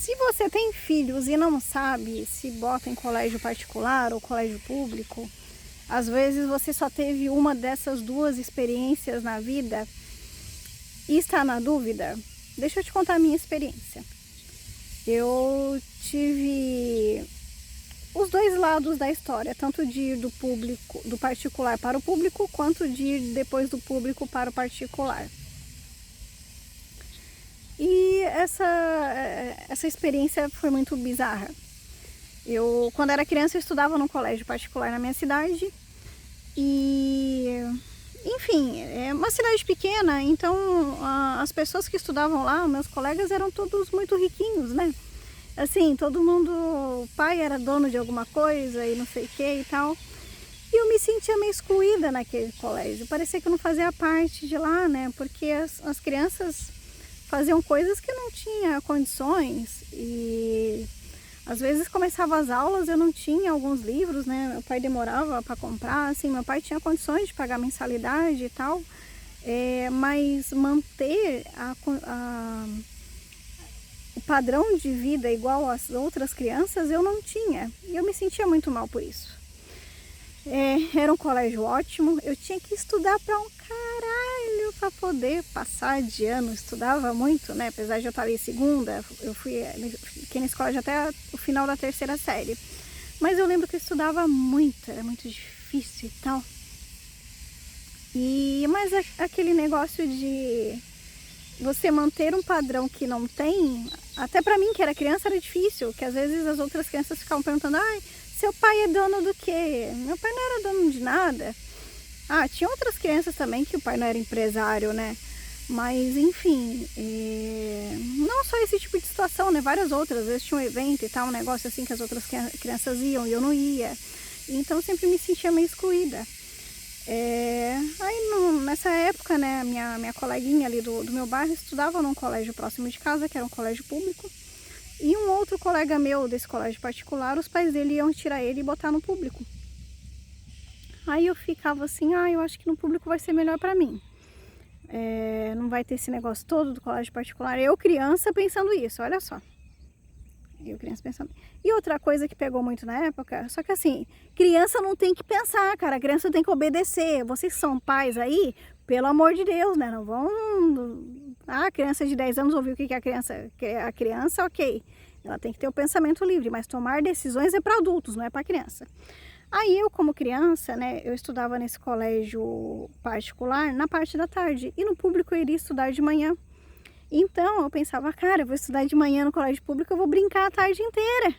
Se você tem filhos e não sabe se bota em colégio particular ou colégio público, às vezes você só teve uma dessas duas experiências na vida e está na dúvida. Deixa eu te contar a minha experiência. Eu tive os dois lados da história, tanto de ir do particular para o público, quanto de ir depois do público para o particular. E essa experiência foi muito bizarra. Quando era criança, eu estudava num colégio particular na minha cidade. E, enfim, é uma cidade pequena, então as pessoas que estudavam lá, meus colegas, eram todos muito riquinhos, né? Assim, todo mundo, o pai era dono de alguma coisa e não sei o que e tal. E eu me sentia meio excluída naquele colégio. Parecia que eu não fazia parte de lá, né? Porque as crianças faziam coisas que eu não tinha condições. E às vezes começava as aulas, eu não tinha alguns livros, né? Meu pai demorava para comprar, assim, meu pai tinha condições de pagar mensalidade e tal. Mas manter o padrão de vida igual às outras crianças, eu não tinha. E eu me sentia muito mal por isso. Era um colégio ótimo, eu tinha que estudar para um caralho para poder passar de ano. Estudava muito, né? Apesar de eu estar ali segunda, fiquei na escola até o final da terceira série. Mas eu lembro que eu estudava muito, era muito difícil e tal. Mas aquele negócio de você manter um padrão que não tem, até pra mim que era criança era difícil, que às vezes as outras crianças ficavam perguntando: ai, seu pai é dono do quê? Meu pai não era dono de nada. Tinha outras crianças também que o pai não era empresário, né? Mas enfim, não só esse tipo de situação, né? Várias outras, às vezes tinha um evento e tal, um negócio assim que as outras crianças iam e eu não ia. Então eu sempre me sentia meio excluída. Nessa época, né, minha coleguinha ali do meu bairro estudava num colégio próximo de casa, que era um colégio público, e um outro colega meu desse colégio particular, os pais dele iam tirar ele e botar no público. Aí eu ficava assim, eu acho que no público vai ser melhor pra mim. Não vai ter esse negócio todo do colégio particular. Eu criança pensando isso, olha só. E outra coisa que pegou muito na época, só que assim, criança não tem que pensar, cara, criança tem que obedecer. Vocês são pais aí, pelo amor de Deus, né? Não vão... criança de 10 anos ouviu o que é a criança. A criança, ok, ela tem que ter o pensamento livre, mas tomar decisões é para adultos, não é para criança. Aí eu, como criança, né, eu estudava nesse colégio particular na parte da tarde, e no público eu iria estudar de manhã. Então eu pensava, cara, eu vou estudar de manhã no colégio público, eu vou brincar a tarde inteira.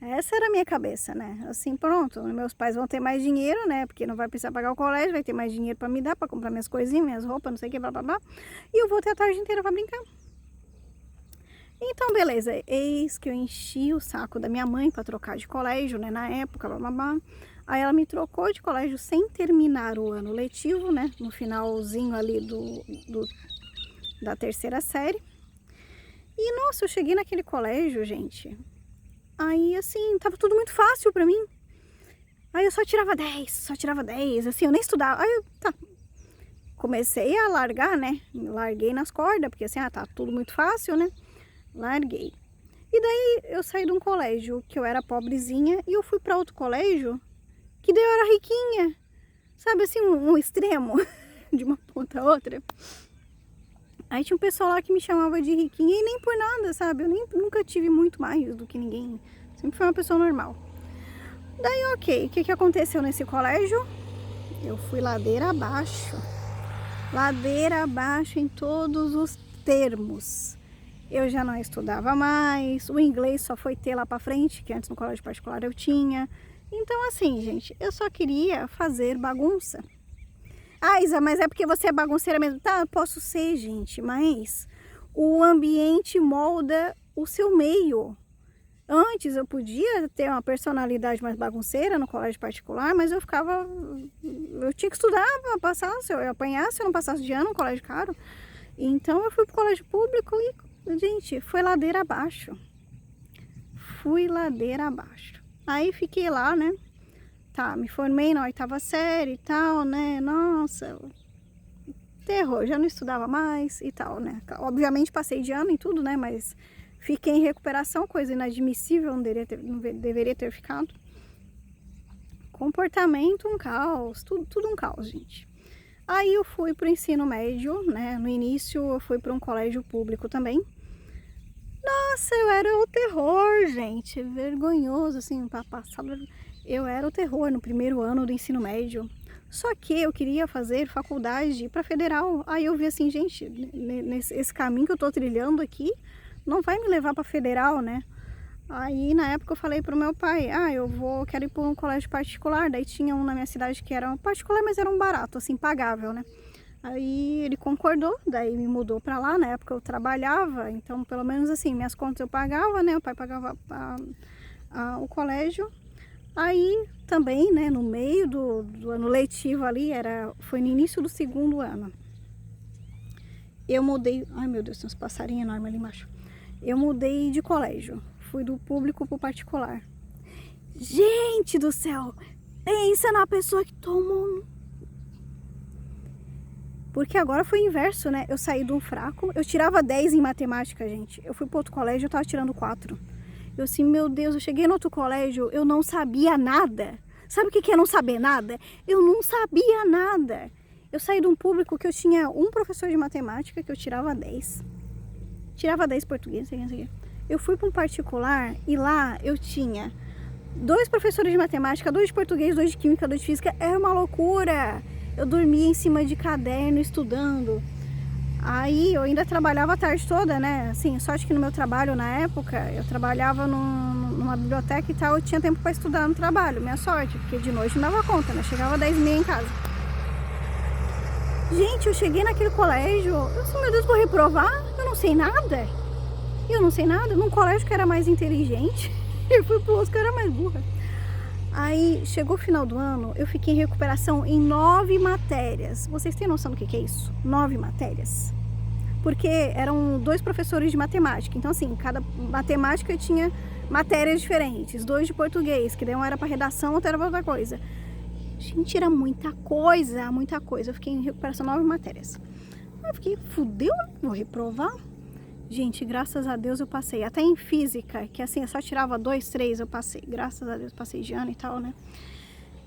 Essa era a minha cabeça, né? Assim, pronto, meus pais vão ter mais dinheiro, né? Porque não vai precisar pagar o colégio, vai ter mais dinheiro para me dar, para comprar minhas coisinhas, minhas roupas, não sei o que, blá, blá, blá. E eu vou ter a tarde inteira para brincar. Então, beleza, eis que eu enchi o saco da minha mãe para trocar de colégio, né? Na época, blá, blá, blá. Aí ela me trocou de colégio sem terminar o ano letivo, né? No finalzinho ali da terceira série. E nossa, eu cheguei naquele colégio, gente. Aí assim, tava tudo muito fácil pra mim. Aí eu só tirava 10, assim, eu nem estudava. Aí comecei a largar, né? Larguei nas cordas, porque assim, tá tudo muito fácil, né? Larguei. E daí eu saí de um colégio que eu era pobrezinha e eu fui pra outro colégio que daí eu era riquinha. Sabe assim, um extremo de uma ponta a outra. Aí tinha um pessoal lá que me chamava de riquinha e nem por nada, sabe? Eu nunca tive muito mais do que ninguém. Sempre fui uma pessoa normal. Daí, ok. O que aconteceu nesse colégio? Eu fui ladeira abaixo. Ladeira abaixo em todos os termos. Eu já não estudava mais. O inglês só foi ter lá pra frente, que antes no colégio particular eu tinha. Então, assim, gente, eu só queria fazer bagunça. Isa, mas é porque você é bagunceira mesmo. Tá, posso ser, gente, mas o ambiente molda o seu meio. Antes eu podia ter uma personalidade mais bagunceira no colégio particular, mas eu tinha que estudar para passar, se eu apanhasse, se eu não passasse de ano no colégio caro. Então eu fui pro colégio público e, gente, foi ladeira abaixo. Fui ladeira abaixo. Aí fiquei lá, né? Tá, me formei na 8ª série e tal, né? Nossa, terror, já não estudava mais e tal, né? Obviamente passei de ano e tudo, né? Mas Fiquei em recuperação, coisa inadmissível, não deveria ter ficado. Comportamento, um caos, tudo um caos, gente. Aí eu fui para o ensino médio, né? No início eu fui para um colégio público também. Nossa, eu era o terror, gente, vergonhoso, assim, passava. Eu era o terror no primeiro ano do ensino médio. Só que eu queria fazer faculdade para federal. Aí eu vi assim, gente, esse caminho que eu tô trilhando aqui não vai me levar para federal, né? Aí na época eu falei pro meu pai, quero ir para um colégio particular. Daí tinha um na minha cidade que era um particular, mas era um barato, assim, pagável, né? Aí ele concordou, daí me mudou para lá. Na época eu trabalhava, então pelo menos assim, minhas contas eu pagava, né? O pai pagava o colégio. Aí também, né, no meio do ano letivo ali, foi no início do segundo ano. Eu mudei, ai meu Deus, tem uns passarinhos enormes ali embaixo. Eu mudei de colégio, fui do público pro particular. Gente do céu, pensa na pessoa que tomou. Porque agora foi o inverso, né? Eu saí de um fraco, eu tirava 10 em matemática, gente. Eu fui para outro colégio, eu tava tirando 4. Eu assim, meu Deus, eu cheguei no outro colégio, eu não sabia nada. Sabe o que é não saber nada? Eu não sabia nada. Eu saí de um público que eu tinha um professor de matemática que eu tirava 10. Tirava 10 português, não sei o que. Eu fui para um particular e lá eu tinha 2 professores de matemática, 2 de português, 2 de química, 2 de física. Era uma loucura. Eu dormia em cima de caderno estudando. Aí eu ainda trabalhava a tarde toda, né? Assim, sorte que no meu trabalho na época, eu trabalhava numa biblioteca e tal, eu tinha tempo para estudar no trabalho, minha sorte, porque de noite não dava conta, né? Chegava 10h30 em casa. Gente, eu cheguei naquele colégio, eu disse, meu Deus, vou reprovar? Eu não sei nada. Eu não sei nada, num colégio que era mais inteligente, eu fui pro outro que era mais burra. Aí, chegou o final do ano, eu fiquei em recuperação em 9 matérias. Vocês têm noção do que é isso? 9 matérias. Porque eram 2 professores de matemática. Então, assim, cada matemática tinha matérias diferentes. 2 de português, que daí um era para redação, outro era para outra coisa. Gente, era muita coisa, muita coisa. Eu fiquei em recuperação 9 matérias. Aí eu fiquei, fudeu, vou reprovar? Gente, graças a Deus eu passei. Até em física, que assim, eu só tirava 2, 3, eu passei. Graças a Deus passei de ano e tal, né?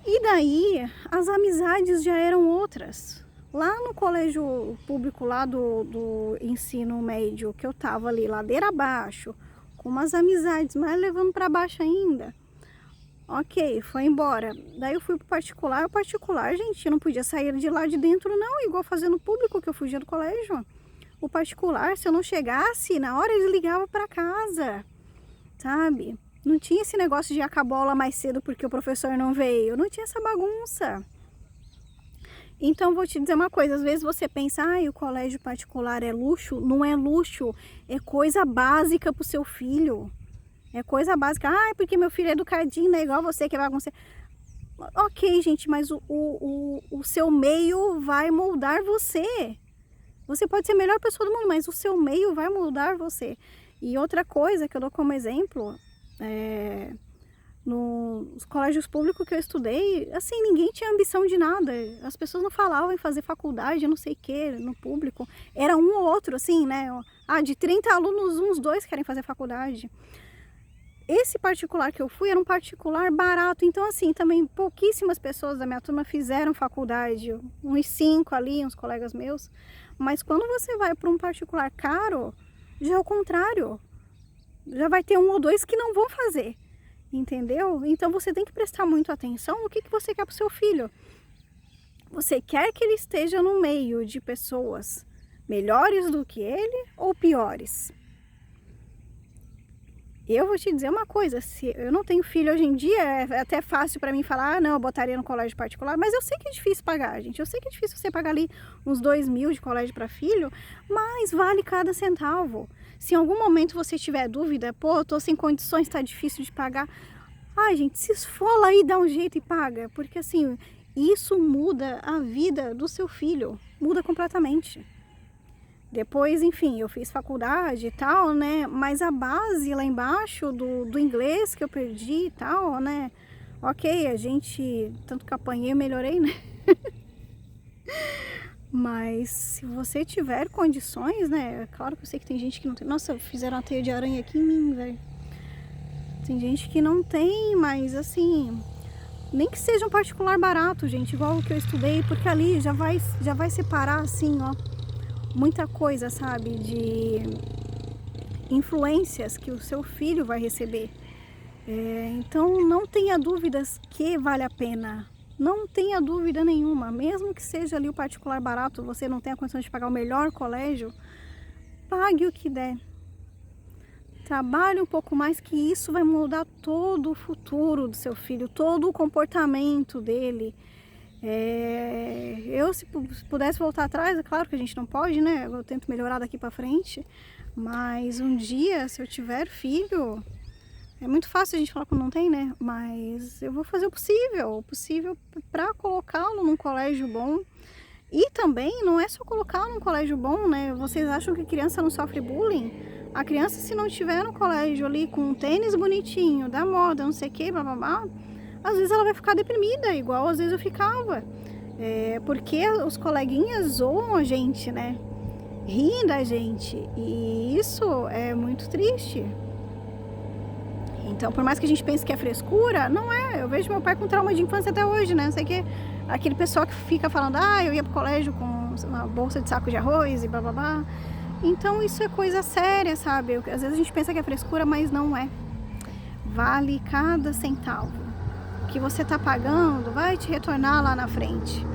E daí, as amizades já eram outras. Lá no colégio público, lá do ensino médio, que eu tava ali, ladeira abaixo, com umas amizades, mas levando para baixo ainda. Ok, foi embora. Daí eu fui pro particular. O particular, gente, eu não podia sair de lá de dentro, não. Igual fazendo público, que eu fugia do colégio. O particular, se eu não chegasse, na hora eles ligavam para casa, sabe? Não tinha esse negócio de acabar a aula mais cedo porque o professor não veio. Não tinha essa bagunça. Então, vou te dizer uma coisa. Às vezes você pensa, o colégio particular é luxo. Não é luxo, é coisa básica pro seu filho. É coisa básica. Porque meu filho é educadinho, não é igual você que é bagunceiro. Ok, gente, mas o seu meio vai moldar você. Você pode ser a melhor pessoa do mundo, mas o seu meio vai moldar você. E outra coisa que eu dou como exemplo, nos colégios públicos que eu estudei, assim, ninguém tinha ambição de nada. As pessoas não falavam em fazer faculdade, não sei o que, no público. Era um ou outro, assim, né? De 30 alunos, uns 2 querem fazer faculdade. Esse particular que eu fui era um particular barato, então assim, também pouquíssimas pessoas da minha turma fizeram faculdade, uns 5 ali, uns colegas meus. Mas quando você vai para um particular caro, já é o contrário. Já vai ter 1 ou 2 que não vão fazer, entendeu? Então você tem que prestar muito atenção no que você quer para o seu filho. Você quer que ele esteja no meio de pessoas melhores do que ele ou piores? Eu vou te dizer uma coisa, se eu não tenho filho hoje em dia, é até fácil para mim falar, não, eu botaria no colégio particular, mas eu sei que é difícil pagar, gente. Eu sei que é difícil você pagar ali uns 2.000 de colégio para filho, mas vale cada centavo. Se em algum momento você tiver dúvida, eu tô sem condições, tá difícil de pagar, gente, se esfola aí, dá um jeito e paga, porque assim, isso muda a vida do seu filho, muda completamente. Depois, enfim, eu fiz faculdade e tal, né? Mas a base lá embaixo do inglês que eu perdi e tal, né? Ok, tanto que apanhei, eu melhorei, né? Mas se você tiver condições, né? É claro que eu sei que tem gente que não tem. Nossa, fizeram uma teia de aranha aqui em mim, velho. Tem gente que não tem, mas assim, nem que seja um particular barato, gente, igual o que eu estudei, porque ali já vai separar assim, ó, muita coisa, sabe, de influências que o seu filho vai receber. Então não tenha dúvidas que vale a pena. Não tenha dúvida nenhuma, mesmo que seja ali o particular barato, você não tenha condição de pagar o melhor colégio, pague o que der. Trabalhe um pouco mais, que isso vai mudar todo o futuro do seu filho, todo o comportamento dele. Eu, se pudesse voltar atrás, é claro que a gente não pode, né? Eu tento melhorar daqui para frente, mas um dia, se eu tiver filho, é muito fácil a gente falar quando não tem, né? Mas eu vou fazer o possível para colocá-lo num colégio bom. E também não é só colocar num colégio bom, né? Vocês acham que a criança não sofre bullying? A criança, se não estiver no colégio ali com um tênis bonitinho, da moda, não sei o que, blá blá blá, às vezes ela vai ficar deprimida, igual às vezes eu ficava. Porque os coleguinhas zoam a gente, né? Riem da gente. E isso é muito triste. Então, por mais que a gente pense que é frescura, não é. Eu vejo meu pai com trauma de infância até hoje, né? Não sei o que. Aquele pessoal que fica falando, eu ia pro colégio com uma bolsa de saco de arroz e blá blá blá. Então, isso é coisa séria, sabe? Às vezes a gente pensa que é frescura, mas não é. Vale cada centavo. O que você tá pagando vai te retornar lá na frente.